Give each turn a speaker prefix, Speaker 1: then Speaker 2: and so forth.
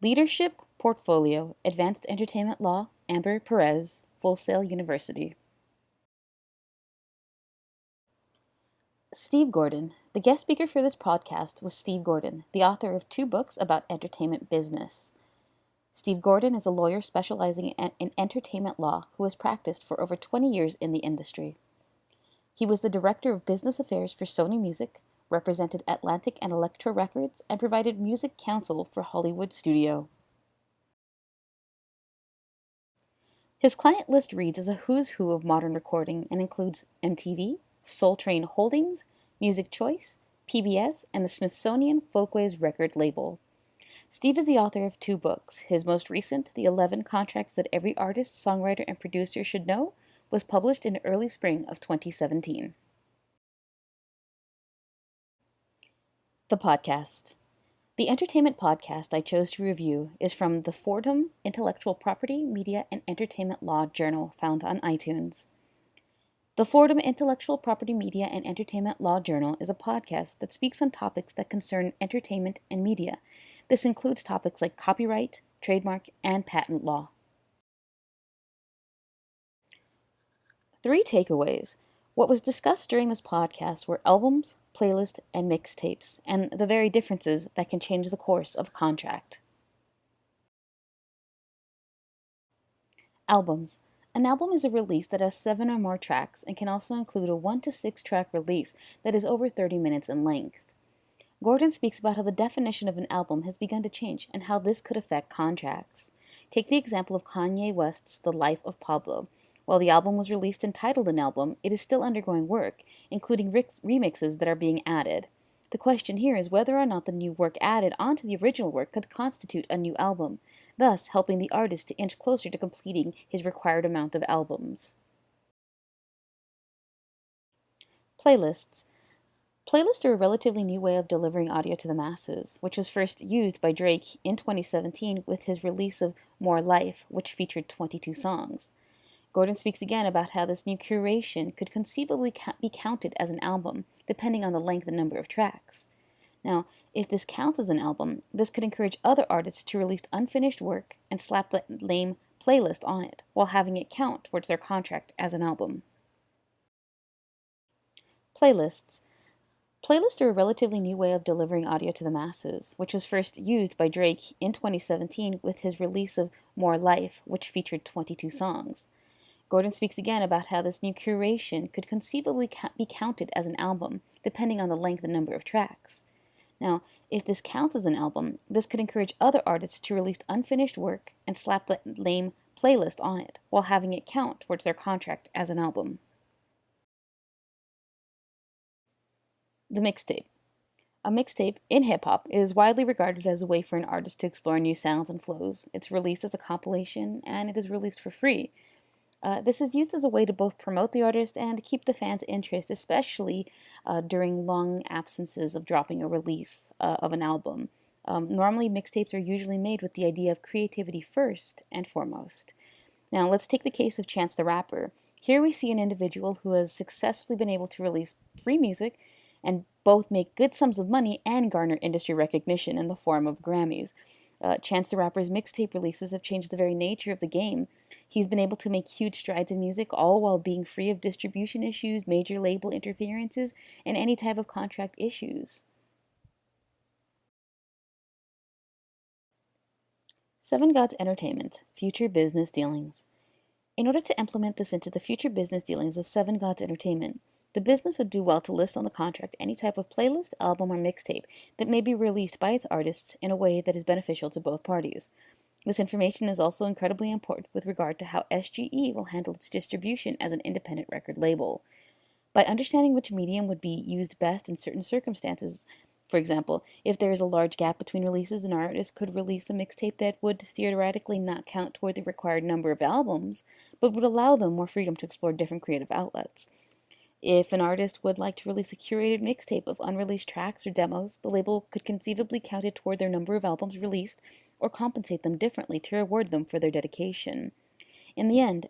Speaker 1: Leadership Portfolio, Advanced Entertainment Law, Amber Perez, Full Sail University. Steve Gordon. The guest speaker for this podcast was Steve Gordon, the author of 2 books about entertainment business. Steve Gordon is a lawyer specializing in entertainment law who has practiced for over 20 years in the industry. He was the Director of Business Affairs for Sony Music, represented Atlantic and Elektra Records, and provided music counsel for Hollywood Studio. His client list reads as a who's who of modern recording and includes MTV, Soul Train Holdings, Music Choice, PBS, and the Smithsonian Folkways record label. Steve is the author of 2 books. His most recent, The 11 Contracts That Every Artist, Songwriter, and Producer Should Know, was published in early spring of 2017. The podcast. The entertainment podcast I chose to review is from the Fordham Intellectual Property, Media, and Entertainment Law Journal, found on iTunes. The Fordham Intellectual Property, Media, and Entertainment Law Journal is a podcast that speaks on topics that concern entertainment and media. This includes topics like copyright, trademark, and patent law. 3 takeaways. What was discussed during this podcast were albums, playlists, and mixtapes, and the very differences that can change the course of a contract. Albums. An album is a release that has 7 or more tracks and can also include a 1 to 6 track release that is over 30 minutes in length. Gordon speaks about how the definition of an album has begun to change and how this could affect contracts. Take the example of Kanye West's The Life of Pablo. While the album was released entitled an album, it is still undergoing work, including remixes that are being added. The question here is whether or not the new work added onto the original work could constitute a new album, thus helping the artist to inch closer to completing his required amount of albums. Playlists. Playlists are a relatively new way of delivering audio to the masses, which was first used by Drake in 2017 with his release of More Life, which featured 22 songs. Gordon speaks again about how this new curation could conceivably be counted as an album, depending on the length and number of tracks. Now, if this counts as an album, this could encourage other artists to release unfinished work and slap the lame playlist on it, while having it count towards their contract as an album. Playlists. Playlists are a relatively new way of delivering audio to the masses, which was first used by Drake in 2017 with his release of More Life, which featured 22 songs. Gordon speaks again about how this new curation could conceivably be counted as an album, depending on the length and number of tracks. Now, if this counts as an album, this could encourage other artists to release unfinished work and slap the lame playlist on it, while having it count towards their contract as an album. The mixtape. A mixtape in hip-hop is widely regarded as a way for an artist to explore new sounds and flows. It's released as a compilation, and it is released for free. This is used as a way to both promote the artist and keep the fans' interest, especially during long absences of dropping a release of an album. Normally, mixtapes are usually made with the idea of creativity first and foremost. Now, let's take the case of Chance the Rapper. Here we see an individual who has successfully been able to release free music and both make good sums of money and garner industry recognition in the form of Grammys. Chance the Rapper's mixtape releases have changed the very nature of the game. He's been able to make huge strides in music, all while being free of distribution issues, major label interferences, and any type of contract issues. 7 Gods Entertainment, Future Business Dealings. In order to implement this into the future business dealings of 7 Gods Entertainment, the business would do well to list on the contract any type of playlist, album, or mixtape that may be released by its artists in a way that is beneficial to both parties. This information is also incredibly important with regard to how SGE will handle its distribution as an independent record label. By understanding which medium would be used best in certain circumstances, for example, if there is a large gap between releases, an artist could release a mixtape that would theoretically not count toward the required number of albums, but would allow them more freedom to explore different creative outlets. If an artist would like to release a curated mixtape of unreleased tracks or demos, the label could conceivably count it toward their number of albums released or compensate them differently to reward them for their dedication. In the end,